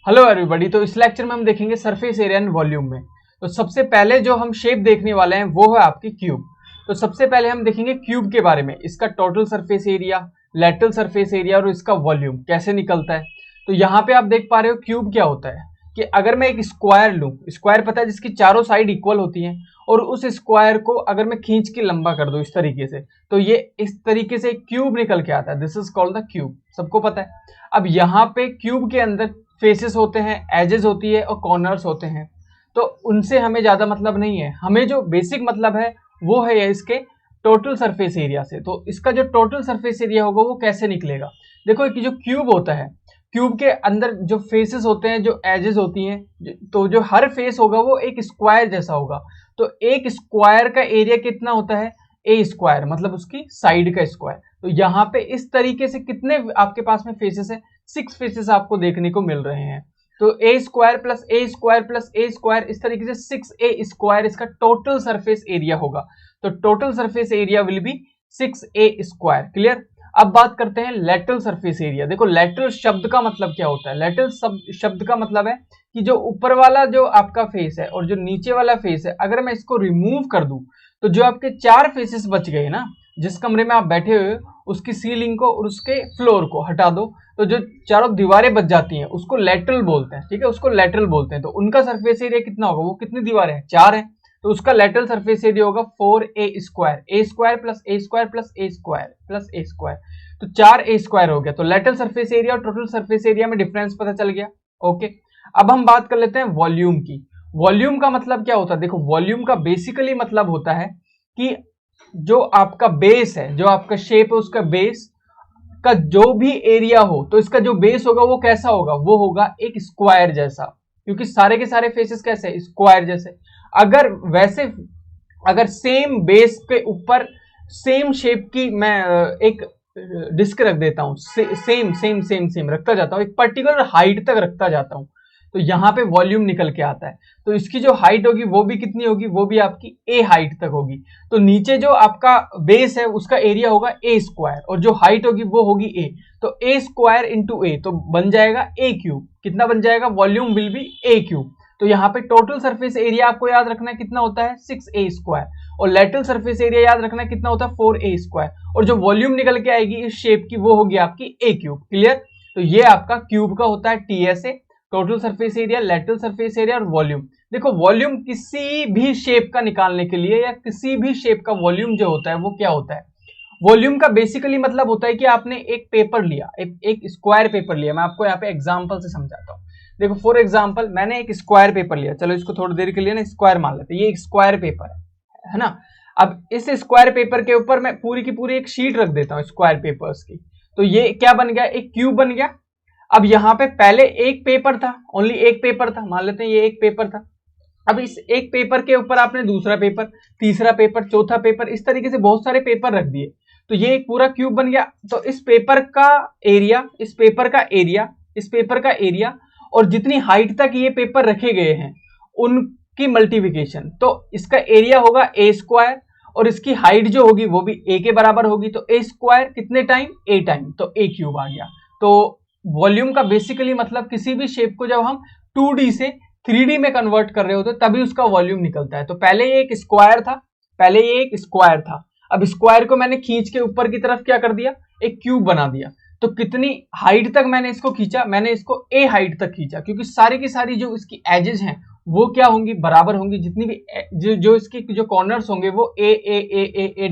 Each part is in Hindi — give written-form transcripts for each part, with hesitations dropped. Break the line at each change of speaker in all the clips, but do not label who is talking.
Hello everybody. तो इस लेक्चर में हम देखेंगे सरफेस एरिया एंड वॉल्यूम में। तो सबसे पहले जो हम शेप देखने वाले हैं वो है आपकी क्यूब। तो सबसे पहले हम देखेंगे क्यूब के बारे में, इसका total surface area, lateral surface area और इसका वॉल्यूम कैसे निकलता है। तो यहाँ पे आप देख पा रहे हो क्यूब क्या होता है कि अगर मैं एक स्क्वायर लूँ, स्क्वायर पता है जिसकी चारों साइड इक्वल होती हैं, और उस स्क्वायर को अगर मैं खींच के लंबा कर दूं इस तरीके से, तो ये इस तरीके से क्यूब निकल के आता है। This is called the cube, सबको पता है। अब यहाँ पे क्यूब के अंदर फेसेस होते हैं, एजेस होती है और कॉर्नर्स होते हैं, तो उनसे हमें ज्यादा मतलब नहीं है। हमें जो बेसिक मतलब है वो है इसके टोटल सरफेस एरिया से। तो इसका जो टोटल सरफेस एरिया होगा वो कैसे निकलेगा, देखो एक जो क्यूब होता है, क्यूब के अंदर जो फेसेस होते हैं, जो एजेस होती हैं, तो जो हर फेस होगा वो एक स्क्वायर जैसा होगा। तो एक स्क्वायर का एरिया कितना होता है, ए स्क्वायर, मतलब उसकी साइड का स्क्वायर। तो यहाँ पे इस तरीके से कितने आपके पास में फेसेस है, 6 फेसेस आपको देखने को मिल रहे हैं। तो ए स्क्वायर प्लस ए स्क्वायर प्लस ए स्क्वायर, इस तरीके से 6a स्क्वायर इसका टोटल सरफेस एरिया होगा। तो total surface area will be 6a square. Clear. अब बात करते हैं लेटरल सरफेस एरिया। देखो लेटरल शब्द का मतलब क्या होता है। लेटरल शब्द का मतलब है कि जो ऊपर वाला जो आपका फेस है और जो नीचे वाला फेस है, अगर मैं इसको रिमूव कर दूं तो जो आपके 4 फेसेस बच गए ना, जिस कमरे में आप बैठे हुए हो उसकी सीलिंग को और उसके फ्लोर को हटा दो, तो जो चारों दीवारें बच जाती हैं उसको लेटरल बोलते हैं। ठीक है, उसको लेटरल बोलते हैं। तो उनका सरफेस एरिया कितना होगा, वो कितनी दीवारें हैं, 4 है, तो उसका लेटरल सरफेस एरिया होगा 4a स्क्वायर, ए स्क्वायर प्लस ए स्क्वायर प्लस ए स्क्वायर प्लस ए स्क्वायर, तो 4a स्क्वायर हो गया। तो लेटरल सरफेस एरिया और टोटल सरफेस एरिया में डिफरेंस पता चल गया। ओके, अब हम बात कर लेते हैं वॉल्यूम की। वॉल्यूम का मतलब क्या होता है, देखो वॉल्यूम का बेसिकली मतलब होता है कि जो आपका बेस है, जो आपका शेप है, उसका बेस का जो भी एरिया हो, तो इसका जो बेस होगा वो कैसा होगा, वो होगा एक स्क्वायर जैसा, क्योंकि सारे के सारे फेसेस कैसे, स्क्वायर जैसे। अगर वैसे अगर सेम बेस के ऊपर सेम शेप की मैं एक डिस्क रख देता हूं, सेम सेम सेम सेम रखता जाता हूं, एक पर्टिकुलर हाइट तक रखता जाता हूं, तो यहां पे वॉल्यूम निकल के आता है। तो इसकी जो हाइट होगी वो भी कितनी होगी, वो भी आपकी ए हाइट तक होगी। तो नीचे जो आपका बेस है उसका एरिया होगा ए स्क्वायर, और जो हाइट होगी वो होगी ए, तो ए स्क्वायर इंटू ए, तो बन जाएगा ए क्यूब। कितना बन जाएगा, volume will B A cube. तो यहाँ पे टोटल सरफेस एरिया आपको याद रखना है कितना होता है, 6a स्क्वायर, और लेटरल सरफेस एरिया याद रखना है कितना होता है, 4a स्क्वायर, और जो वॉल्यूम निकल के आएगी इस शेप की वो होगी आपकी ए क्यूब। क्लियर। तो ये आपका क्यूब का होता है TSA, total surface area, lateral surface area और वॉल्यूम। देखो वॉल्यूम किसी भी शेप का निकालने के लिए, या किसी भी शेप का वॉल्यूम जो होता है वो क्या होता है, वॉल्यूम का बेसिकली मतलब होता है कि आपने एक पेपर लिया, एक स्क्वायर पेपर लिया। मैं आपको यहाँ पे एग्जांपल से समझाता हूँ। देखो फॉर एग्जांपल मैंने एक स्क्वायर पेपर लिया, चलो इसको थोड़ी देर के लिए ना स्क्वायर मान लेते हैं, ये एक स्क्वायर पेपर है ना। अब इस स्क्वायर पेपर के ऊपर मैं पूरी की पूरी एक शीट रख देता हूँ स्क्वायर पेपर्स की, तो ये क्या बन गया, एक क्यूब बन गया। अब यहाँ पे पहले एक पेपर था, ओनली एक पेपर था, मान लेते हैं ये एक पेपर था। अब इस एक पेपर के ऊपर आपने दूसरा पेपर, तीसरा पेपर, चौथा पेपर, इस तरीके से बहुत सारे पेपर रख दिए, तो ये एक पूरा क्यूब बन गया। तो इस पेपर का एरिया, इस पेपर का एरिया, इस पेपर का एरिया, और जितनी हाइट तक ये पेपर रखे गए हैं उनकी मल्टीप्लिकेशन, तो इसका एरिया होगा ए स्क्वायर, और इसकी हाइट जो होगी वो भी ए के बराबर होगी। तो ए स्क्वायर कितने टाइम, ए टाइम, तो ए क्यूब आ गया। तो वॉल्यूम का बेसिकली मतलब किसी भी शेप को जब हम 2D से 3D में कन्वर्ट कर रहे होते हैं तभी उसका वॉल्यूम निकलता है। तो पहले ये एक स्क्वायर था, पहले ये एक स्क्वायर था, अब स्क्वायर को मैंने खींच के ऊपर की तरफ क्या कर दिया, एक क्यूब बना दिया। तो कितनी हाइट तक मैंने इसको खींचा, मैंने इसको ए हाइट तक खींचा, क्योंकि सारी की सारी जो इसकी एजेस हैं वो क्या होंगी, बराबर होंगी। जितनी भी जो इसके जो कॉर्नर्स होंगे वो ए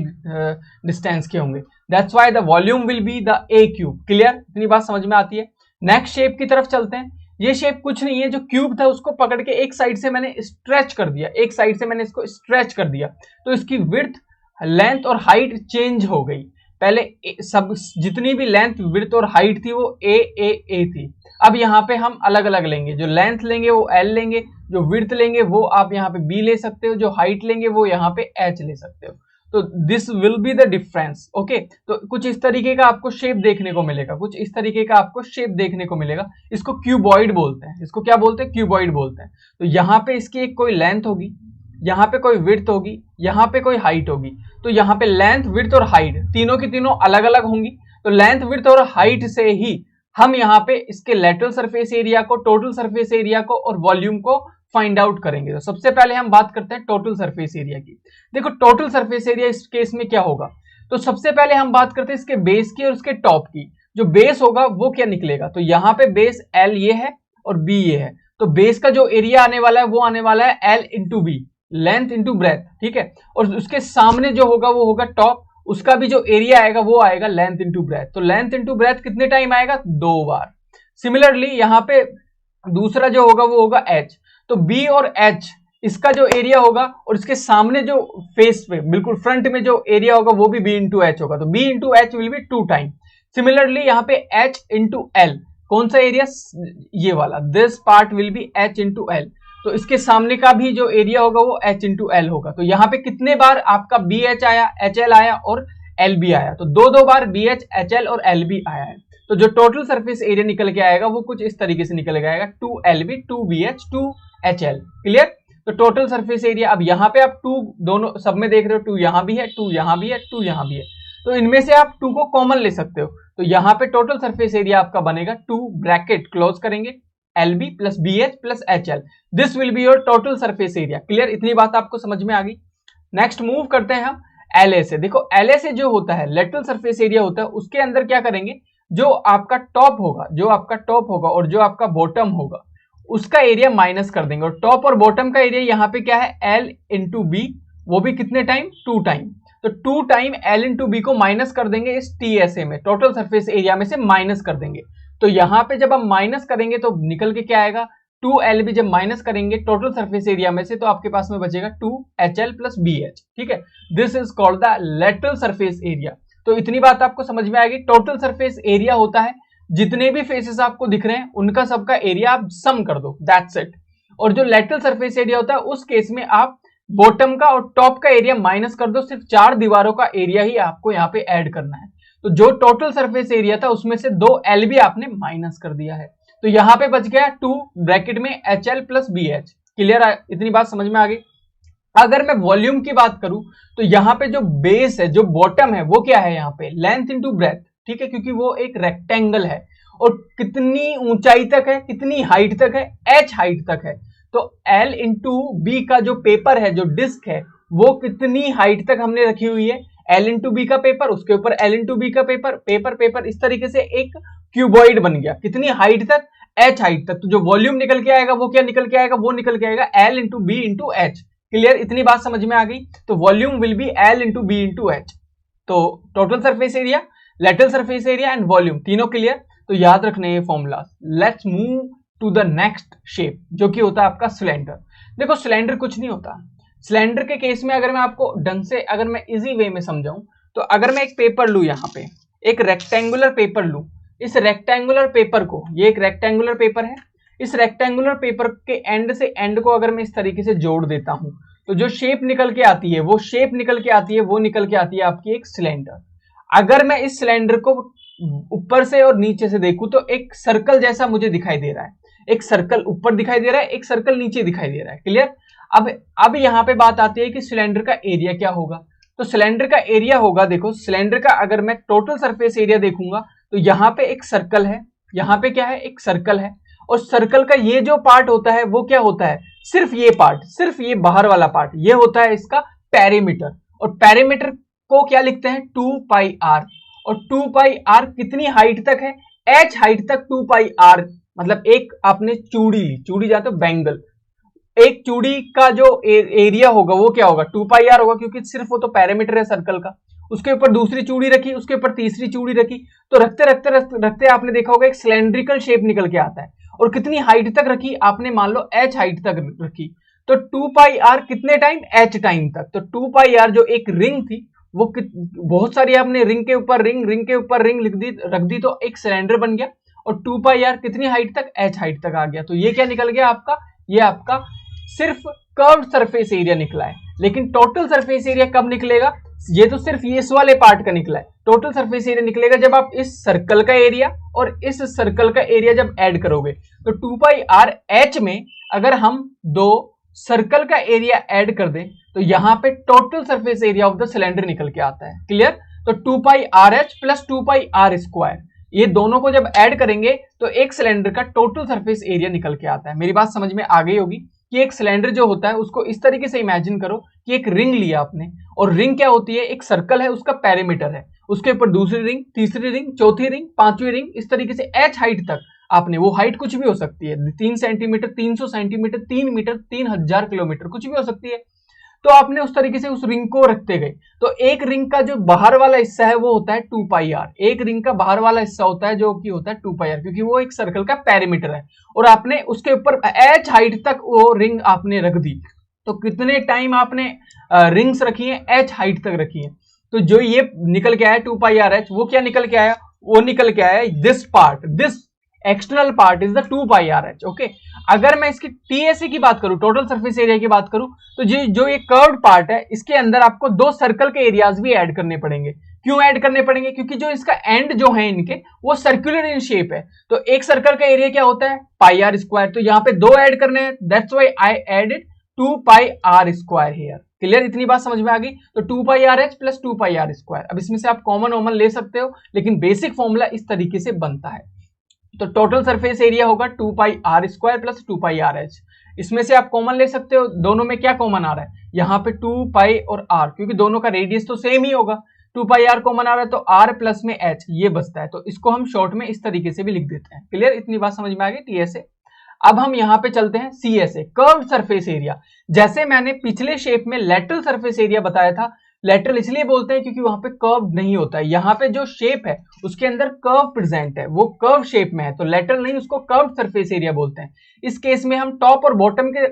डिस्टेंस के होंगे। That's why the volume will be the A cube. Clear, इतनी बात समझ में आती है। नेक्स्ट शेप की तरफ चलते हैं। ये शेप कुछ नहीं है, जो क्यूब था उसको पकड़ के एक साइड से मैंने स्ट्रेच कर दिया, एक साइड से मैंने इसको स्ट्रेच कर दिया, तो इसकी विड्थ, लेंथ और हाइट चेंज हो गई। पहले सब जितनी भी लेंथ, विड्थ और हाइट थी वो ए थी। अब यहाँ पे हम अलग अलग लेंगे, जो लेंथ लेंगे वो एल लेंगे, जो विड्थ लेंगे वो आप यहाँ पे बी ले सकते हो, जो हाइट लेंगे वो यहाँ पे एच ले सकते हो। तो this will be the difference. Okay, तो कुछ इस तरीके का आपको शेप देखने को मिलेगा, कुछ इस तरीके का आपको शेप देखने को मिलेगा। इसको क्यूबॉइड बोलते हैं, इसको क्या बोलते हैं, क्यूबॉइड बोलते हैं। तो यहाँ पे इसकी एक कोई लेंथ होगी, यहाँ पे कोई विड्थ होगी, यहाँ पे कोई हाइट होगी। तो यहाँ पे लेंथ, विड्थ और हाइट तीनों की तीनों अलग अलग होंगी। तो लेंथ, विड्थ और हाइट से ही हम यहाँ पे इसके लेटरल सरफेस एरिया को, टोटल सरफेस एरिया को और वॉल्यूम को फाइंड आउट करेंगे। तो सबसे पहले हम बात करते हैं टोटल सरफेस एरिया की। देखो टोटल सरफेस एरिया इस केस में क्या होगा, तो सबसे पहले हम बात करते हैं इसके बेस की और उसके टॉप की। जो बेस होगा वो क्या निकलेगा, तो यहाँ पे बेस L ये है और B ये है, तो बेस का जो एरिया आने वाला है वो आने वाला है L into B, length into breadth, ठीक है। और उसके सामने जो होगा वो होगा टॉप, उसका भी जो एरिया आएगा वो आएगा लेंथ इंटू ब्रेथ। तो लेंथ इंटू ब्रेथ कितने टाइम आएगा, 2 बार। सिमिलरली यहाँ पे दूसरा जो होगा वो होगा H, तो B और H इसका जो एरिया होगा और इसके सामने जो फेस पे बिल्कुल फ्रंट में जो एरिया होगा वो भी B इंटू H होगा, तो B into H will be 2 time. Similarly यहाँ पे H इंटू L, कौन सा एरिया, ये वाला, this part will be H into L, तो इसके सामने का भी जो एरिया होगा वो H इंटू L होगा। तो यहाँ पे कितने बार आपका BH आया, HL आया और LB आया, तो 2 बार BH, HL और LB आया है। तो जो टोटल सरफेस एरिया निकल के आएगा वो कुछ इस तरीके से निकल के आएगा, 2LB, 2BH, 2HL। क्लियर। तो टोटल सरफेस एरिया, अब यहाँ पे आप 2 दोनों सब में देख रहे हो, 2 यहाँ भी है, 2 यहाँ भी है, 2 यहाँ भी है, तो इनमें से आप 2 को कॉमन ले सकते हो। तो यहाँ पे टोटल सरफेस एरिया आपका बनेगा 2 ब्रैकेट क्लोज करेंगे LB plus BH plus HL, this will be your total surface area. Clear, इतनी बात आपको समझ में आ गई। नेक्स्ट मूव करते हैं हम LA से। देखो LA से जो होता है लेटरल सरफेस एरिया होता है, उसके अंदर क्या करेंगे, जो आपका टॉप होगा और जो आपका बॉटम होगा उसका एरिया माइनस कर देंगे, और टॉप और बॉटम का एरिया यहाँ पे क्या है, L इंटू बी, वो भी कितने टाइम, 2 टाइम। तो 2 टाइम L इंटू बी को माइनस कर देंगे इस TSA में, टोटल सरफेस एरिया में से माइनस कर देंगे। तो यहाँ पे जब हम माइनस करेंगे तो निकल के क्या आएगा, 2LB जब माइनस करेंगे टोटल सरफेस एरिया में से, तो आपके पास में बचेगा 2HL प्लस BH, ठीक है। This is called the lateral surface area. तो इतनी बात आपको समझ में आएगी। टोटल सरफेस एरिया होता है जितने भी फेसेस आपको दिख रहे हैं उनका सबका एरिया आप सम कर दो, दैट्स इट। और जो लेटरल सरफेस एरिया होता है उस केस में आप बॉटम का और टॉप का एरिया माइनस कर दो, सिर्फ 4 दीवारों का एरिया ही आपको यहाँ पे ऐड करना है। तो जो टोटल सरफेस एरिया था उसमें से 2LB आपने माइनस कर दिया है, तो यहाँ पे बच गया 2 ब्रैकेट में HL प्लस BH। क्लियर, इतनी बात समझ में आ गई। अगर मैं वॉल्यूम की बात करूं तो यहाँ पे जो बेस है, जो बॉटम है, वो क्या है, यहाँ पे लेंथ इंटू ब्रेथ, ठीक है, क्योंकि वो एक रेक्टेंगल है और कितनी ऊंचाई तक है, कितनी हाइट तक है, H हाइट तक है। तो L इंटू बी का जो पेपर है, जो डिस्क है, वो कितनी हाइट तक हमने रखी हुई है, L इंटू बी का पेपर, उसके ऊपर L इंटू बी का पेपर, इस तरीके से एक क्यूबॉइड बन गया, कितनी हाइट तक, H हाइट तक। तो जो वॉल्यूम निकल के आएगा वो क्या निकल के आएगा, वो निकल के आएगा L into B into H। Clear, इतनी बात समझ में आ गई। तो volume will be L into B into H। तो total surface area, lateral surface area and volume तीनों क्लियर। तो याद रखने ये formula. Let's move to the next shape, जो कि होता है आपका सिलेंडर। देखो सिलेंडर कुछ नहीं होता। सिलेंडर के केस में अगर मैं आपको ढंग से, अगर मैं इजी वे में समझाऊं, तो अगर मैं एक पेपर लूं, यहाँ पे एक रेक्टेंगुलर पेपर लूं, इस रेक्टेंगुलर पेपर को, ये एक रेक्टेंगुलर पेपर है, इस रेक्टेंगुलर पेपर के एंड से एंड को अगर मैं इस तरीके से जोड़ देता हूं, तो जो शेप निकल के आती है, वो शेप निकल के आती है, वो निकल के आती है आपकी एक सिलेंडर। अगर मैं इस सिलेंडर को ऊपर से और नीचे से देखूं तो एक सर्कल जैसा मुझे दिखाई दे रहा है, एक सर्कल ऊपर दिखाई दे रहा है, एक सर्कल नीचे दिखाई दे रहा है। क्लियर। अब यहाँ पे बात आती है कि सिलेंडर का एरिया क्या होगा। तो सिलेंडर का एरिया होगा, देखो सिलेंडर का अगर मैं टोटल सरफेस एरिया देखूंगा तो यहाँ पे एक सर्कल है, यहाँ पे क्या है, एक सर्कल है, और सर्कल का ये जो पार्ट होता है वो क्या होता है, सिर्फ ये पार्ट, सिर्फ ये बाहर वाला पार्ट, ये होता है इसका पेरीमीटर। और पेरीमीटर को क्या लिखते हैं, 2 पाई r। और 2 पाई r कितनी हाइट तक है, h हाइट तक 2 पाई r। मतलब एक आपने चूड़ी ली, चूड़ी जाते हो बैंगल, एक चूड़ी का जो एरिया होगा वो क्या होगा, 2 पाई r होगा, क्योंकि सिर्फ वो तो पेरीमीटर है सर्कल का। उसके ऊपर दूसरी चूड़ी रखी, उसके ऊपर तीसरी चूड़ी रखी, तो रखते रखते रखते रखते आपने देखा होगा एक सिलेंड्रिकल शेप निकल के आता है। और कितनी हाइट तक रखी आपने, मान लो h हाइट तक रखी, तो 2 पाई r कितने टाइम, h टाइम तक। तो 2 पाई r जो एक रिंग थी, वो बहुत सारी आपने रिंग के ऊपर रिंग, रिंग के ऊपर रिंग रख दी, तो एक सिलेंडर बन गया। और 2 पाई r कितनी हाइट तक, h हाइट तक आ गया। तो ये क्या निकल गया आपका, ये आपका सिर्फ कर्व्ड सरफेस एरिया निकला है। लेकिन टोटल सरफेस एरिया कब निकलेगा, ये तो सिर्फ इस वाले पार्ट का निकला है। टोटल सरफेस एरिया निकलेगा जब आप इस सर्कल का एरिया और इस सर्कल का एरिया जब ऐड करोगे। तो 2 पाई r h में अगर हम दो सर्कल का एरिया ऐड कर दें तो यहां पे total surface area of the cylinder निकल के आता है। क्लियर। तो 2 पाई r h प्लस 2 पाई r स्क्वायर, ये दोनों को जब ऐड करेंगे तो एक सिलेंडर का टोटल सरफेस एरिया निकल के आता है। मेरी बात समझ में आ गई होगी कि एक सिलेंडर जो होता है उसको इस तरीके से इमेजिन करो कि एक रिंग लिया आपने, और रिंग क्या होती है, एक सर्कल है, उसका पेरीमीटर है, उसके ऊपर दूसरी रिंग, तीसरी रिंग, चौथी रिंग, पांचवी रिंग, इस तरीके से एच हाइट तक आपने, वो हाइट कुछ भी हो सकती है, 3 सेंटीमीटर, 300 सेंटीमीटर, 3 मीटर, 3000 किलोमीटर, कुछ भी हो सकती है। तो आपने उस तरीके से उस रिंग को रखते गए। तो एक रिंग का जो बाहर वाला हिस्सा है वो होता है 2 पाई आर, एक रिंग का बाहर वाला हिस्सा होता है जो कि होता है 2 पाई आर, क्योंकि वो एक सर्कल का पेरीमीटर है, और आपने उसके ऊपर एच हाइट तक वो रिंग आपने रख दी। तो कितने टाइम आपने रिंग्स रखी है, एच हाइट तक रखी है। तो जो ये निकल के आया 2 पाई आर एच, वो क्या निकल के आया, वो निकल के आया this part, this external part is the 2 pi r H. Okay, अगर मैं इसकी टीएसए की बात करूं, टोटल सरफेस एरिया की बात करूं, तो जो ये कर्व्ड पार्ट है इसके अंदर आपको 2 सर्कल के एरियाज भी ऐड करने पड़ेंगे। क्यों ऐड करने पड़ेंगे, क्योंकि जो इसका एंड जो है इनके वो सर्कुलर इन शेप है। तो एक सर्कल का एरिया क्या होता है, पाई आर स्क्वायर, तो यहाँ पे 2 ऐड करने हैं, that's why I added 2 pi are square here. Clear, इतनी बात समझ में आ गई। तो 2 pi r h plus 2 pi are square. अब इसमें से आप कॉमन ले सकते हो, लेकिन बेसिक फॉर्मूला इस तरीके से बनता है। तो टोटल सरफेस एरिया होगा 2 pi are square plus 2 pi r h. इसमें से आप कॉमन ले सकते हो, दोनों में क्या कॉमन आ रहा है, यहाँ पे 2 पाई और आर, क्योंकि दोनों का रेडियस तो सेम ही होगा, 2 पाई आर कॉमन आ रहा है, तो आर प्लस में एच ये बचता है। तो इसको हम शॉर्ट में इस तरीके से भी लिख देते हैं। क्लियर, इतनी बात समझ में आ गई टीएसए। अब हम यहाँ पे चलते हैं सीएसए, कर्व्ड सरफेस एरिया। जैसे मैंने पिछले शेप में लैटरल सरफेस एरिया बताया था, लैटरल इसलिए बोलते हैं क्योंकि वहां पे कर्व नहीं होता है, यहाँ पे जो शेप है उसके अंदर कर्व प्रेजेंट है, वो कर्व शेप में है, तो लैटरल नहीं, उसको कर्व सरफेस एरिया बोलते हैं। इस केस में हम टॉप और बॉटम के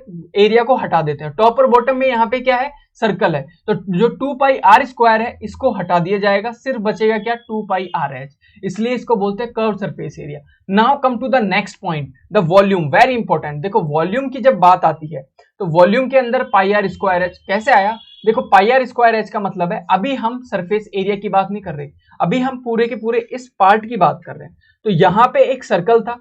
एरिया को हटा देते हैं। टॉप और बॉटम में यहाँ पे क्या है, सर्कल है, तो जो 2 पाई आर स्क्वायर है इसको हटा दिया जाएगा, सिर्फ बचेगा क्या, 2 पाई आर एच, इसलिए इसको बोलते हैं curve surface area. Now come to the next point, the volume, very important. देखो वॉल्यूम की जब बात आती है तो वॉल्यूम के अंदर पाई आर स्क्वायर एच कैसे आया, देखो पाई आर स्क्वायर एच का मतलब है, अभी हम सरफेस एरिया की बात नहीं कर रहे, अभी हम पूरे के पूरे इस पार्ट की बात कर रहे हैं। तो यहाँ पे एक सर्कल था,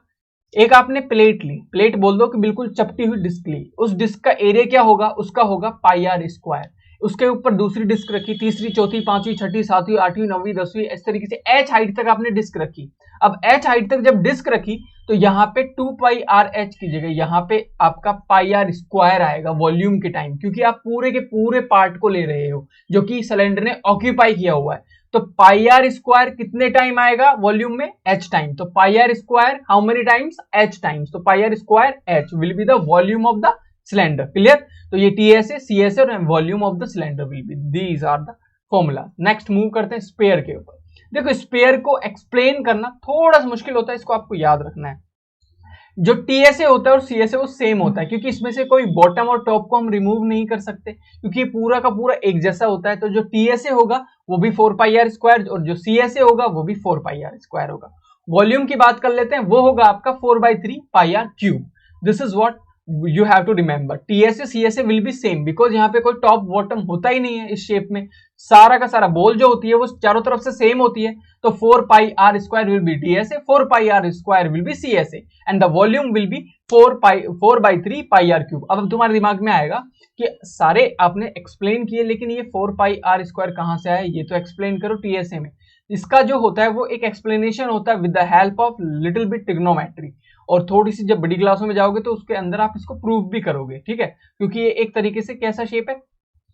एक आपने प्लेट ली, प्लेट बोल दो कि बिल्कुल चपटी हुई डिस्क ली, उस डिस्क का एरिया क्या होगा, उसका होगा पाई आर स्क्वायर। उसके ऊपर दूसरी डिस्क रखी, तीसरी, चौथी, पांचवी, छठी, सातवीं, आठवीं, नौवीं, 10वीं, इस तरीके से एच हाइट तक आपने डिस्क रखी। अब एच हाइट तक जब डिस्क रखी तो यहाँ पे 2 पाई आर एच की जगह यहाँ पे आपका पाई आर स्क्वायर आएगा वॉल्यूम के टाइम, क्योंकि आप पूरे के पूरे पार्ट को ले रहे हो जो कि सिलेंडर ने ऑक्यूपाई किया हुआ है। तो पाई आर स्क्वायर कितने टाइम आएगा वॉल्यूम में, एच टाइम। तो pi are square how many times, h times. तो pi are square h will be the volume of the cylinder. Clear, तो ये टीएसए, सीएसए और volume of the cylinder will be, these are the formula. Next move करते हैं स्पेयर के ऊपर। देखो स्पेयर को एक्सप्लेन करना थोड़ा सा मुश्किल होता है, इसको आपको याद रखना है। जो टीएसए होता है और सीएसए वो सेम होता है, क्योंकि इसमें से कोई बॉटम और टॉप को हम रिमूव नहीं कर सकते, क्योंकि ये पूरा का पूरा एक जैसा होता है। तो जो टीएसए होगा वो भी 4 पाई आर स्क्वायर, और जो सीएसए होगा वो भी 4 पाई आर स्क्वायर होगा। वॉल्यूम की बात कर लेते हैं, वो होगा आपका 4/3 pi r cube. This is what you have to remember, TSA CSA will be same because यहाँ पे कोई टॉप बॉटम होता ही नहीं है इस शेप में, सारा का सारा बॉल जो होती है वो चारों तरफ से सेम होती है। तो 4 pi are square will be TSA, 4 pi are square will be CSA and the volume will be 4/3 pi r cube. अब तुम्हारे दिमाग में आएगा कि सारे आपने एक्सप्लेन किए, लेकिन ये 4 पाई आर स्क्वायर कहाँ से आया, ये तो एक्सप्लेन करो TSA में। इसका जो होता है वो एक एक्सप्लेनेशन होता है with the help of little bit trigonometry, और थोड़ी सी जब बड़ी क्लासों में जाओगे तो उसके अंदर आप इसको प्रूव भी करोगे, ठीक है, क्योंकि ये एक तरीके से कैसा शेप है,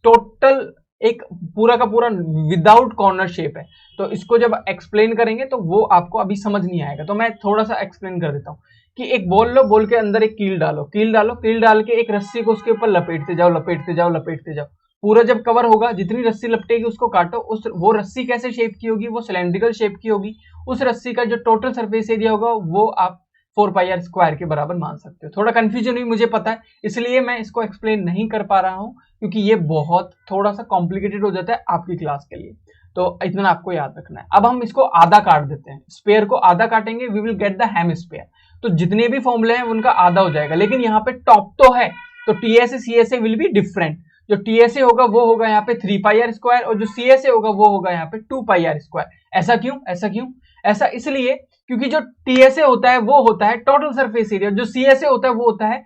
टोटल एक पूरा का पूरा विदाउट कॉर्नर शेप है। तो इसको जब एक्सप्लेन करेंगे तो वो आपको अभी समझ नहीं आएगा, तो मैं थोड़ा सा एक्सप्लेन कर देता हूँ कि एक बॉल लो, बॉल के अंदर एक कील डालो, कील डालो, कील डाल के एक रस्सी को उसके ऊपर लपेटते जाओ, लपेटते जाओ, लपेटते जाओ, पूरा जब कवर होगा, जितनी रस्सी लपटेगी उसको काटो, उस वो रस्सी कैसे शेप की होगी, वो सिलेंड्रिकल शेप की होगी। उस रस्सी का जो टोटल सरफेस एरिया होगा वो आप 4 पाई आर स्क्वायर के बराबर मान सकते हो। थोड़ा कंफ्यूजन हुई मुझे पता है, इसलिए मैं इसको एक्सप्लेन नहीं कर पा रहा हूं, क्योंकि ये बहुत थोड़ा सा कॉम्प्लिकेटेड हो जाता है आपकी क्लास के लिए, तो इतना आपको याद रखना है। अब हम इसको आधा काट देते हैं, स्पेयर को आधा काटेंगे, we will get the hemisphere. तो जितने भी फॉर्मूले हैं उनका आधा हो जाएगा, लेकिन यहाँ पे टॉप तो है, तो TSA CSA will be different. जो टीएसए होगा वो होगा यहाँ पे 3 पाई आर स्क्वायर, और जो सीएसए होगा वो होगा यहाँ पे 2 पाई आर स्क्वायर। ऐसा क्यों, ऐसा क्यों, ऐसा इसलिए क्योंकि जो टीएसए होता है वो होता है टोटल सरफेस एरिया, जो सीएसए होता है वो होता है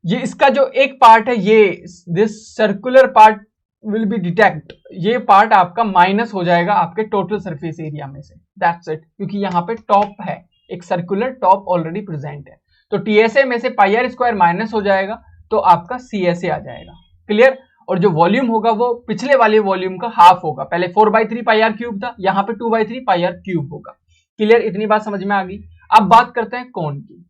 ये इसका जो एक पार्ट है, ये this circular part will be detect, ये पार्ट आपका माइनस हो जाएगा आपके टोटल सरफेस एरिया में से, दैट्स इट, क्योंकि यहाँ पे टॉप है, एक सर्कुलर टॉप ऑलरेडी प्रेजेंट है, तो टीएसए में से पाई आर स्क्वायर माइनस हो जाएगा तो आपका सीएसए आ जाएगा, क्लियर। और जो वॉल्यूम होगा वो पिछले वाले वॉल्यूम का हाफ होगा, पहले 4/3 पाई आर क्यूब था, यहाँ पे 2/3 पाई आर क्यूब होगा, क्लियर। इतनी बात समझ में आ गई। अब बात करते हैं कोन की,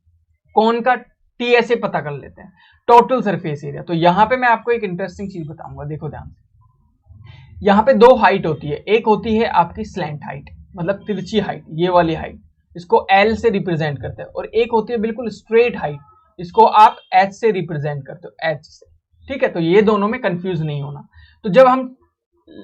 कोन का टीएसए पता कर लेते हैं, टोटल सरफेस एरिया। तो यहाँ पे मैं आपको एक इंटरेस्टिंग चीज बताऊंगा, देखो ध्यान से। यहाँ पे दो हाइट होती है, एक होती है आपकी स्लैंट हाइट, मतलब तिरछी हाइट, ये वाली हाइट, इसको एल से रिप्रेजेंट करते हैं, और एक होती है बिल्कुल स्ट्रेट हाइट, इसको आप एच से रिप्रेजेंट करते हो, एच से, ठीक है। तो ये दोनों में कंफ्यूज नहीं होना। तो जब हम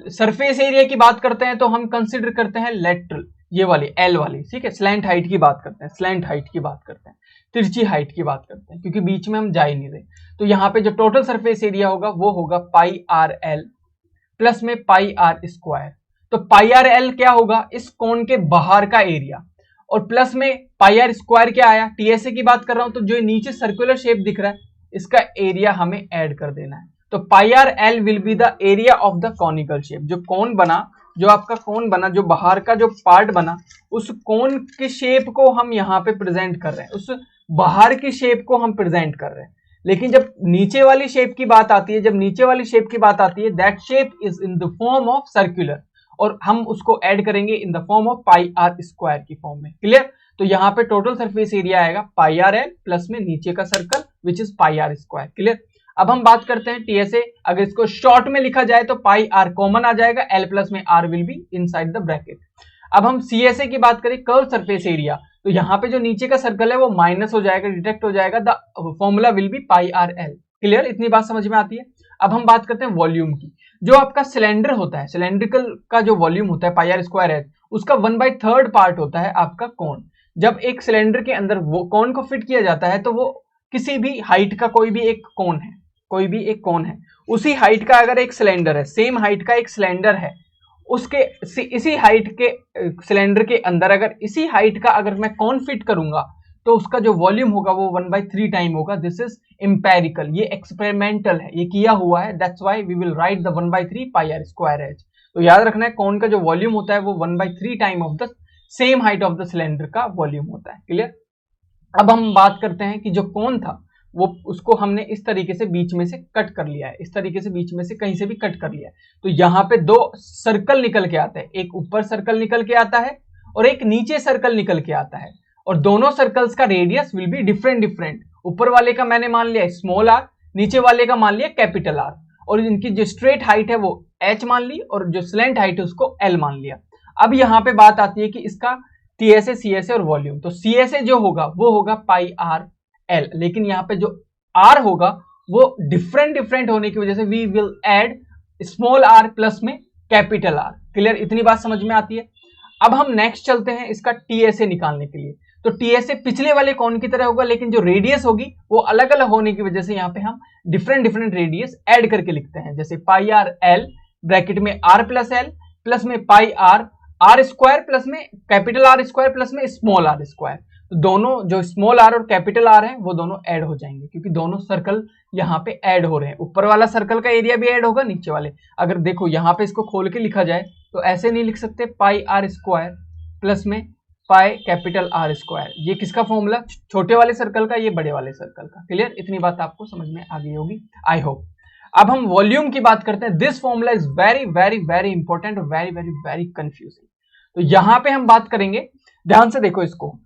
सरफेस एरिया की बात करते हैं तो हम कंसिडर करते हैं लेटरल, ये वाली एल वाली, ठीक है। स्लैंट हाइट की बात करते हैं, स्लैंट हाइट की बात करते हैं, तिरछी हाइट की बात करते हैं, क्योंकि बीच में हम जा ही नहीं रहे। तो यहाँ पे जो टोटल सरफेस एरिया होगा वो होगा पाई आर एल प्लस में पाई आर स्क्वायर। तो पाई आर एल क्या होगा, इस कोन के बाहर का एरिया, और प्लस में पाई आर स्क्वायर क्या आया, टीएसए की बात कर रहा हूं, तो जो नीचे सर्कुलर शेप दिख रहा है इसका एरिया हमें ऐड कर देना है। तो pi r l will be the area of the conical shape, जो कोन बना, जो आपका कोन बना, जो बाहर का जो पार्ट बना, उस कोन के शेप को हम यहाँ पे प्रेजेंट कर रहे हैं, उस बाहर की शेप को हम प्रेजेंट कर रहे हैं। लेकिन जब नीचे वाली शेप की बात आती है, जब नीचे वाली शेप की बात आती है, that shape is in the form of circular, और हम उसको ऐड करेंगे in the form of pi are square की फॉर्म में, क्लियर। तो यहाँ पे टोटल सरफेस एरिया आएगा पाई आर एल प्लस में नीचे का circle which is pi are square, clear. अब हम बात करते हैं टीएसए, अगर इसको शॉर्ट में लिखा जाए तो पाई आर कॉमन आ जाएगा, एल प्लस में R will be inside the bracket. अब हम सीएसए की बात करें, कर्व सरफेस एरिया, तो यहाँ पे जो नीचे का सर्कल है वो माइनस हो जाएगा, डिटेक्ट हो जाएगा, the formula will be pi r L, clear. इतनी बात समझ में आती है। अब हम बात करते हैं वॉल्यूम की। जो आपका सिलेंडर होता है, सिलेंड्रिकल का जो वॉल्यूम होता है पाई आर स्क्वायर है, उसका 1/3 पार्ट होता है आपका कोन। जब एक सिलेंडर के अंदर वो कोन को फिट किया जाता है तो वो किसी भी हाइट का कोई भी एक कोन है, कोई भी एक कोन है, उसी हाइट का अगर एक सिलेंडर है, सेम हाइट का एक सिलेंडर है, उसके इसी हाइट के सिलेंडर के अंदर अगर इसी हाइट का अगर मैं कोन फिट करूंगा तो उसका जो वॉल्यूम होगा वो 1/3 टाइम होगा। दिस इज एम्पेरिकल, ये एक्सपेरिमेंटल है, ये किया हुआ है, that's why we will write the 1/3 pi are square H. तो याद रखना है कोन का जो वॉल्यूम होता है वो 1/3 time of the same height of the cylinder का वॉल्यूम होता है, क्लियर। अब हम बात करते हैं कि जो कोन था वो उसको हमने इस तरीके से बीच में से कट कर लिया है, इस तरीके से बीच में से कहीं से भी कट कर लिया है। तो यहाँ पे दो सर्कल निकल के आते हैं, एक ऊपर सर्कल निकल के आता है और एक नीचे सर्कल निकल के आता है, और दोनों सर्कल्स का radius will be different different. ऊपर वाले का मैंने मान लिया स्मॉल आर, नीचे वाले का मान लिया कैपिटल आर, और इनकी जो स्ट्रेट हाइट है वो एच मान ली और जो स्लैंट हाइट है उसको एल मान लिया। अब यहाँ पे बात आती है कि इसका टीएसए, सीएसए और वॉल्यूम। तो सीएसए जो होगा वो होगा पाई आर एल, लेकिन यहाँ पे जो आर होगा वो डिफरेंट डिफरेंट होने की वजह से we will add small R plus में कैपिटल आर, क्लियर। इतनी बात समझ में आती है। अब हम नेक्स्ट चलते हैं इसका टीएसए निकालने के लिए। तो टीएसए पिछले वाले कोन की तरह होगा, लेकिन जो रेडियस होगी वो अलग अलग होने की वजह से यहाँ पे हम डिफरेंट डिफरेंट रेडियस ऐड करके लिखते हैं, जैसे पाई आर एल ब्रैकेट में आर प्लस एल प्लस में पाई आर आर स्क्वायर प्लस में कैपिटल आर स्क्वायर प्लस में स्मॉल आर स्क्वायर। तो दोनों जो स्मॉल आर और कैपिटल आर है वो दोनों ऐड हो जाएंगे, क्योंकि दोनों सर्कल यहाँ पे ऐड हो रहे हैं। ऊपर वाला सर्कल का एरिया भी ऐड होगा, नीचे वाले, अगर देखो यहाँ पे इसको खोल के लिखा जाए तो ऐसे नहीं लिख सकते, पाई आर स्क्वायर प्लस में पाई कैपिटल आर स्क्वायर। ये किसका फॉर्मूला, छोटे वाले सर्कल का, ये बड़े वाले सर्कल का, क्लियर। इतनी बात आपको समझ में आ गई होगी, आई होप। अब हम वॉल्यूम की बात करते हैं। This formula is very very very important, very very very confusing. तो यहां पे हम बात करेंगे, ध्यान से देखो इसको,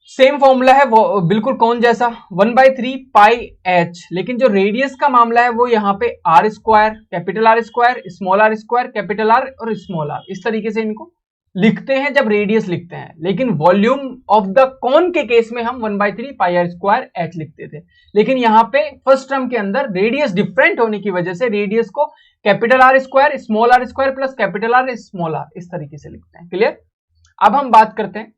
सेम फॉर्मूला है वो बिल्कुल कौन जैसा, 1/3 पाई एच, लेकिन जो रेडियस का मामला है वो यहाँ पे R square capital R square small R square capital R और स्मॉल आर, इस तरीके से इनको लिखते हैं जब रेडियस लिखते हैं। लेकिन वॉल्यूम ऑफ द कोन के केस में हम 1/3 पाई आर स्क्वायर एच लिखते थे, लेकिन यहाँ पे फर्स्ट टर्म के अंदर रेडियस डिफरेंट होने की वजह से रेडियस को capital R square plus capital R small R इस तरीके से लिखते हैं, क्लियर। अब हम बात करते हैं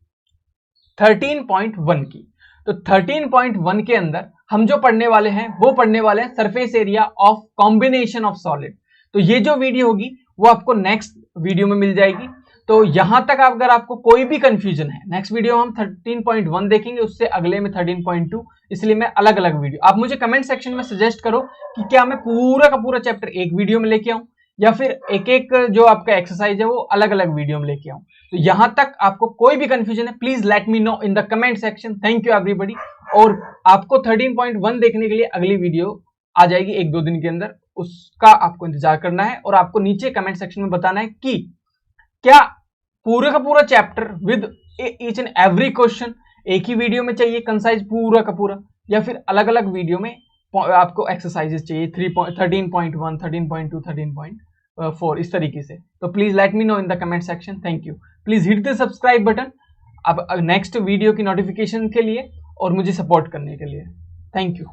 13.1 की। तो 13.1 के अंदर हम जो पढ़ने वाले हैं वो पढ़ने वाले हैं surface area of combination of solid. तो ये जो वीडियो होगी वो आपको नेक्स्ट वीडियो में मिल जाएगी। तो यहां तक अगर आपको कोई भी कंफ्यूजन है, नेक्स्ट वीडियो हम 13.1 देखेंगे, उससे अगले में 13.2, इसलिए मैं अलग अलग वीडियो, आप मुझे कमेंट सेक्शन में सजेस्ट करो कि क्या मैं पूरा का पूरा चैप्टर एक वीडियो में लेके आऊं या फिर एक एक जो आपका एक्सरसाइज है वो अलग अलग वीडियो में लेके आऊं। तो यहां तक आपको कोई भी कंफ्यूजन है, please let me know in the comment section. Thank you everybody. और आपको 13.1 देखने के लिए अगली वीडियो आ जाएगी 1-2 दिन के अंदर, उसका आपको इंतजार करना है और आपको नीचे कमेंट सेक्शन में बताना है कि क्या पूरा का पूरा chapter with each and every question एक ही वीडियो में चाहिए कंसाइज पूरा का पूरा, या फिर अलग अलग वीडियो में आपको एक्सरसाइजेस चाहिए 13.1, 13.2, 13.4 इस तरीके से। तो please let me know in the comment section. Thank you. Please hit the subscribe button अब नेक्स्ट वीडियो की नोटिफिकेशन के लिए और मुझे सपोर्ट करने के लिए। Thank you.